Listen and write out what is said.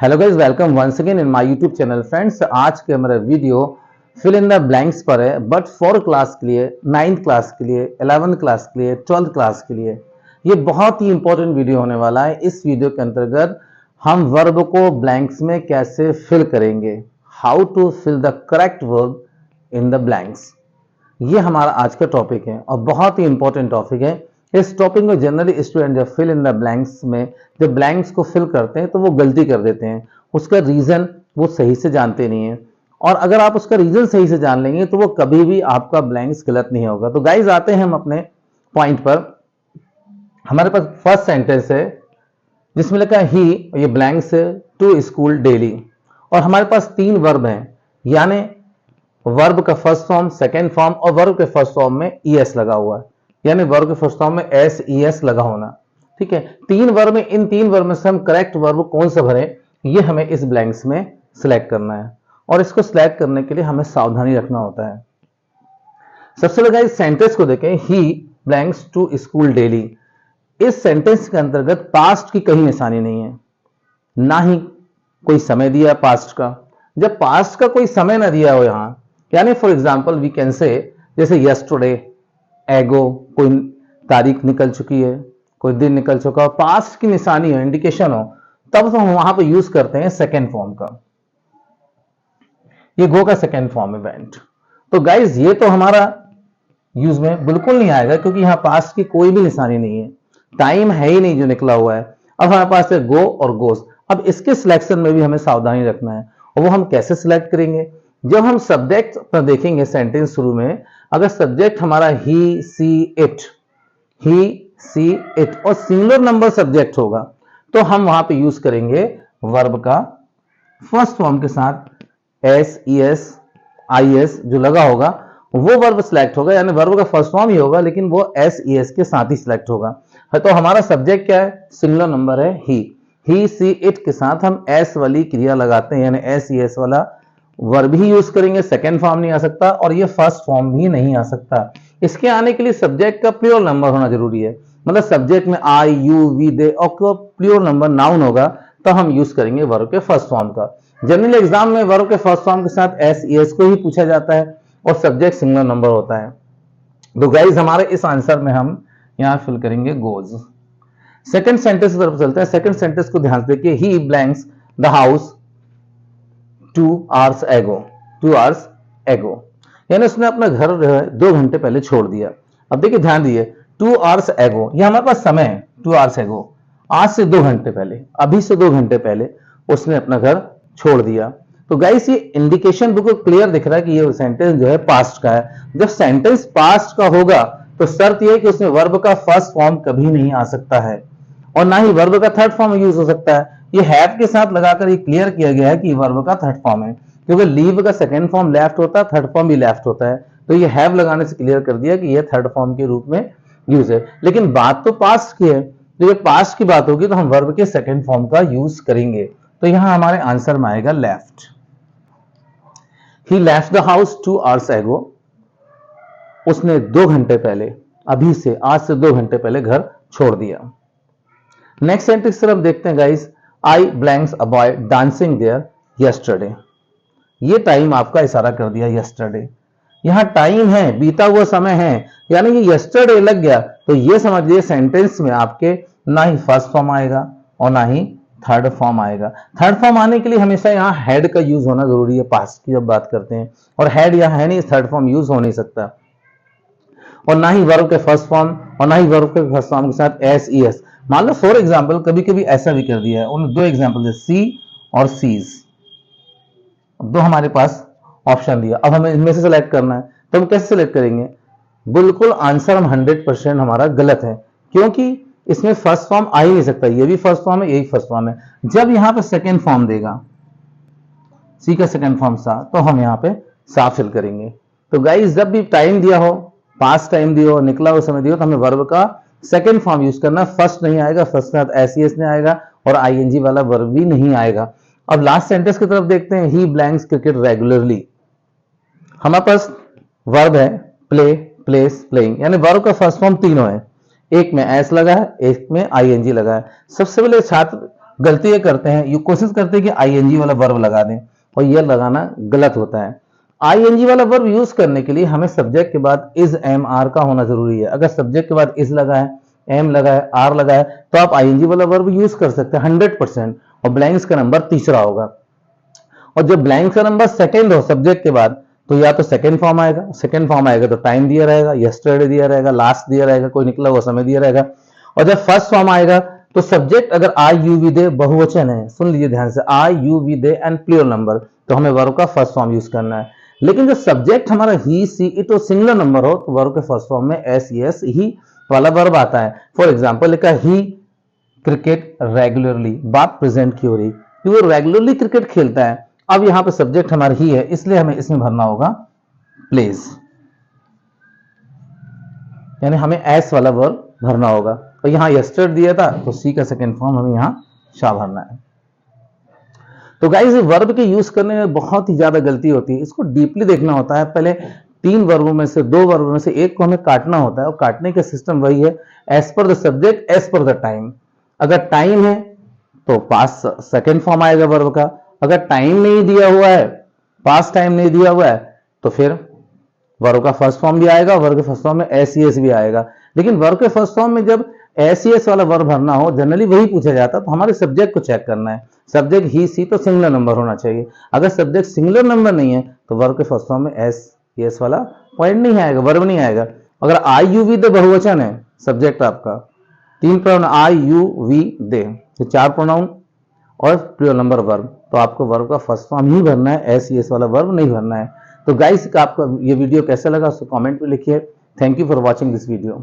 Hello guys, welcome once again in my YouTube channel. Friends, आज के मेरा video fill in the blanks पर है, बट 4 क्लास के लिए, 9th क्लास के लिए, 11th क्लास के लिए, 12th क्लास के लिए ये बहुत ही इंपॉर्टेंट वीडियो होने वाला है। इस वीडियो के अंतर्गत हम वर्ब को ब्लैंक्स में कैसे फिल करेंगे, how to fill the correct verb in the blanks, ये हमारा आज का टॉपिक है और बहुत ही इंपॉर्टेंट टॉपिक है। इस टॉपिक में जनरली स्टूडेंट जब फिल इन द ब्लैंक्स में जब ब्लैंक्स को फिल करते हैं तो वो गलती कर देते हैं, उसका रीजन वो सही से जानते नहीं है। और अगर आप उसका रीजन सही से जान लेंगे तो वो कभी भी आपका ब्लैंक्स गलत नहीं होगा। तो गाइज आते हैं हम अपने पॉइंट पर। हमारे पास फर्स्ट सेंटेंस है जिसमें लिखा है ही, ये ब्लैंक्स है, टू स्कूल डेली। और हमारे पास 3 वर्ब हैं, यानी वर्ब का फर्स्ट फॉर्म, सेकेंड फॉर्म और वर्ब के फर्स्ट फॉर्म में ईएस लगा हुआ है, यानी वर्ब के फर्स्ट फॉर्म में एस ईएस लगा होना। ठीक है, 3 वर्ब में, इन 3 वर्ब में से हम करेक्ट वर्ब कौन सा भरें, ये हमें इस ब्लैंक्स में सिलेक्ट करना है। और इसको सिलेक्ट करने के लिए हमें सावधानी रखना होता है। सबसे पहले इस सेंटेंस को देखें, ही ब्लैंक्स टू स्कूल डेली। इस सेंटेंस के अंतर्गत पास्ट की कहीं निशानी नहीं है, ना ही कोई समय दिया पास्ट का। जब पास्ट का कोई समय ना दिया हो यहां, यानी for example we can say, जैसे यस्टरडे, एगो, कोई तारीख निकल चुकी है, कोई दिन निकल चुका हो, पास्ट की निशानी हो, इंडिकेशन हो, तब तो हम वहां पर यूज करते हैं सेकेंड फॉर्म का। ये गो का सेकेंड फॉर्म है वेंट। तो गाइज ये तो हमारा यूज में बिल्कुल नहीं आएगा क्योंकि यहां पास्ट की कोई भी निशानी नहीं है, टाइम है ही नहीं जो निकला हुआ है। अब हमारे पास है गो और गोस। अब इसके सिलेक्शन में भी हमें सावधानी रखना है, और वो हम कैसे सिलेक्ट करेंगे। जब हम सब्जेक्ट पर देखेंगे सेंटेंस शुरू में, अगर सब्जेक्ट हमारा he she it, he she it और सिंगुलर नंबर सब्जेक्ट होगा तो हम वहां पे यूज करेंगे वर्ब का फर्स्ट फॉर्म के साथ S E S I S जो लगा होगा वो वर्ब सिलेक्ट होगा, यानी वर्ब का फर्स्ट फॉर्म ही होगा लेकिन वो एस ई एस के साथ ही सिलेक्ट होगा। तो हमारा सब्जेक्ट क्या है, सिंगुलर नंबर है ही सी इट के साथ हम एस वाली क्रिया लगाते हैं, यानी एस ई एस वाला वर्ब ही यूज करेंगे। सेकेंड फॉर्म नहीं आ सकता और ये फर्स्ट फॉर्म भी नहीं आ सकता। इसके आने के लिए सब्जेक्ट का प्योर नंबर होना जरूरी है, मतलब सब्जेक्ट में आई यू वी दे और प्योर नंबर नाउन होगा तो हम यूज करेंगे वर्ब के फर्स्ट फॉर्म का। जनरल एग्जाम में वर्ब के फर्स्ट फॉर्म के साथ एस ई एस को ही पूछा जाता है और सब्जेक्ट सिंगुलर नंबर होता है। तो गाइज हमारे इस आंसर में हम यहां फिल करेंगे गोज। सेकंड सेंटेंस की तरफ चलते हैं। सेकंड सेंटेंस को ध्यान से देखिए, he blanks the house 2 hours ago, 2 hours ago, यानी उसने अपना घर जो है 2 घंटे पहले छोड़ दिया। अब देखिए ध्यान दिए, 2 hours ago ये हमारे पास समय है, 2 hours ago आज से 2 घंटे पहले, अभी से 2 घंटे पहले उसने अपना घर छोड़ दिया। तो गाइस ये इंडिकेशन बिल्कुल क्लियर दिख रहा है कि ये सेंटेंस जो है पास्ट का है। जब सेंटेंस पास्ट का होगा तो शर्त यह है कि उसमें वर्ब का फर्स्ट फॉर्म कभी नहीं आ सकता है और ना ही वर्ब का थर्ड फॉर्म यूज हो सकता है। ये हैव के साथ लगाकर ये क्लियर किया गया है कि वर्ब का थर्ड फॉर्म है, क्योंकि लीव का सेकंड फॉर्म लेफ्ट होता है, थर्ड फॉर्म भी लेफ्ट होता है। तो ये हैव लगाने से क्लियर कर दिया कि ये थर्ड फॉर्म के रूप में यूज है। लेकिन बात तो पास्ट की है, तो ये पास्ट की बात होगी तो हम वर्ब के सेकंड फॉर्म का यूज करेंगे। तो यहां हमारे आंसर में आएगा left. He left the house 2 hours ago, उसने 2 घंटे पहले, अभी से, आज से 2 घंटे पहले घर छोड़ दिया। नेक्स्ट सेंटेंस तरफ देखते हैं guys, I blanks a boy dancing there yesterday. ये टाइम आपका इशारा कर दिया यस्टरडे, यहां टाइम है, बीता हुआ समय है, यानी कि यस्टरडे लग गया तो ये समझिए सेंटेंस में आपके ना ही फर्स्ट फॉर्म आएगा और ना ही थर्ड फॉर्म आएगा। थर्ड फॉर्म आने के लिए हमेशा यहां हैड का यूज होना जरूरी है पास्ट की जब बात करते हैं, और हैड यहां है नहीं, थर्ड फॉर्म यूज हो नहीं सकता। और ना ही वर्ब के फर्स्ट फॉर्म और ना ही वर्ब के फर्स्ट फॉर्म के साथ एस ई एस। मान लो फॉर एग्जाम्पल कभी कभी ऐसा भी कर दिया है, उन 2 एग्जाम्पल है सी और सीज, 2 हमारे पास ऑप्शन दिया, अब हमें इनमें से सिलेक्ट करना है तो हम कैसे सिलेक्ट करेंगे। बिल्कुल आंसर हम 100% हमारा गलत है, क्योंकि इसमें फर्स्ट फॉर्म आ ही नहीं सकता। ये भी फर्स्ट फॉर्म है, यही फर्स्ट फॉर्म है। जब यहां पे सेकेंड फॉर्म देगा, सी का सेकेंड फॉर्म सा, तो हम यहां पे सा फिल करेंगे। तो गाइस जब भी टाइम दिया हो, पास्ट टाइम दिया हो, निकला हुआ समय दिया हो, तो हमें वर्ब का सेकेंड फॉर्म यूज करना। फर्स्ट नहीं आएगा, फर्स्ट के साथ एस ई एस नहीं आएगा और आईएनजी वाला वर्ब भी नहीं आएगा। अब लास्ट सेंटेंस की तरफ देखते हैं, ही ब्लैंक्स क्रिकेट रेगुलरली। हमारे पास वर्ब है प्ले, प्लेस, प्लेइंग, यानी वर्ब का फर्स्ट फॉर्म तीनों है, एक में एस लगा है, एक में आईएनजी लगा है। सबसे पहले छात्र गलती ये करते हैं, ये कोशिश करते हैं कि आईएनजी वाला वर्ब लगा दें, और ये लगाना गलत होता है। आईएनजी वाला वर्ब यूज करने के लिए हमें सब्जेक्ट के बाद इज एम आर का होना जरूरी है। अगर सब्जेक्ट के बाद इज लगा है, एम लगा है, आर लगा है, तो आप आईएनजी वाला वर्ब यूज कर सकते हैं 100%, और ब्लैंक्स का नंबर तीसरा होगा। और जब ब्लैंक का नंबर सेकंड हो सब्जेक्ट के बाद, तो या तो सेकंड फॉर्म आएगा, सेकंड फॉर्म आएगा तो टाइम दिया रहेगा, यस्टरडे दिया रहेगा, लास्ट दिया रहेगा, कोई निकला हुआ समय दिया रहेगा। और जब फर्स्ट फॉर्म आएगा तो सब्जेक्ट अगर आई यू वी दे बहुवचन है, सुन लीजिए ध्यान से, I you we they and plural number, तो हमें वर्ब का फर्स्ट फॉर्म यूज करना है। लेकिन जो सब्जेक्ट हमारा ही सी इट और सिंगुलर नंबर हो, तो वर्ब के फर्स्ट फॉर्म में एस एस ही वाला वर्ब आता है। फॉर एग्जाम्पल लिखा ही क्रिकेट रेगुलरली, बात प्रेजेंट की हो रही कि वो रेगुलरली क्रिकेट खेलता है। अब यहां पे सब्जेक्ट हमारा ही है, इसलिए हमें इसमें भरना होगा प्लेज, यानी हमें एस वाला वर्ब भरना होगा। तो यहां यस्टरडे दिया था तो सी का सेकंड फॉर्म हमें यहां शाह भरना है। तो गाइस वर्ब के यूज करने में बहुत ही ज्यादा गलती होती है, इसको डीपली देखना होता है। पहले 3 वर्बों में से 2 वर्बों में से एक को हमें काटना होता है, और काटने का सिस्टम वही है, as per the subject as per the time. अगर टाइम है तो पास्ट सेकंड फॉर्म आएगा वर्ब का, अगर टाइम नहीं दिया हुआ है, पास्ट टाइम नहीं दिया हुआ है, तो फिर वर्ब का फर्स्ट फॉर्म भी आएगा, वर्ब के फर्स्ट फॉर्म में एस भी आएगा। लेकिन वर्ब के फर्स्ट फॉर्म में जब एस वाला वर्ब भरना हो, जनरली वही पूछा जाता है, तो हमारे सब्जेक्ट को चेक करना है। सब्जेक्ट ही सी तो सिंगुलर नंबर होना चाहिए, अगर सब्जेक्ट सिंगुलर नंबर नहीं है तो वर्ब के फर्स्ट फॉर्म में एस वाला पॉइंट नहीं आएगा, वर्ब नहीं आएगा। अगर आई यू वी दे बहुवचन है, सब्जेक्ट आपका 3 प्रोनाउन आई यू वी दे, तो 4 प्रोनाउन और प्लूरल नंबर वर्ब, तो आपको वर्ब का फर्स्ट फॉर्म ही भरना है, एस वाला वर्ब नहीं भरना है। तो गाइस आपका ये वीडियो कैसा लगा उसको कमेंट में लिखिए। Thank you for watching this video.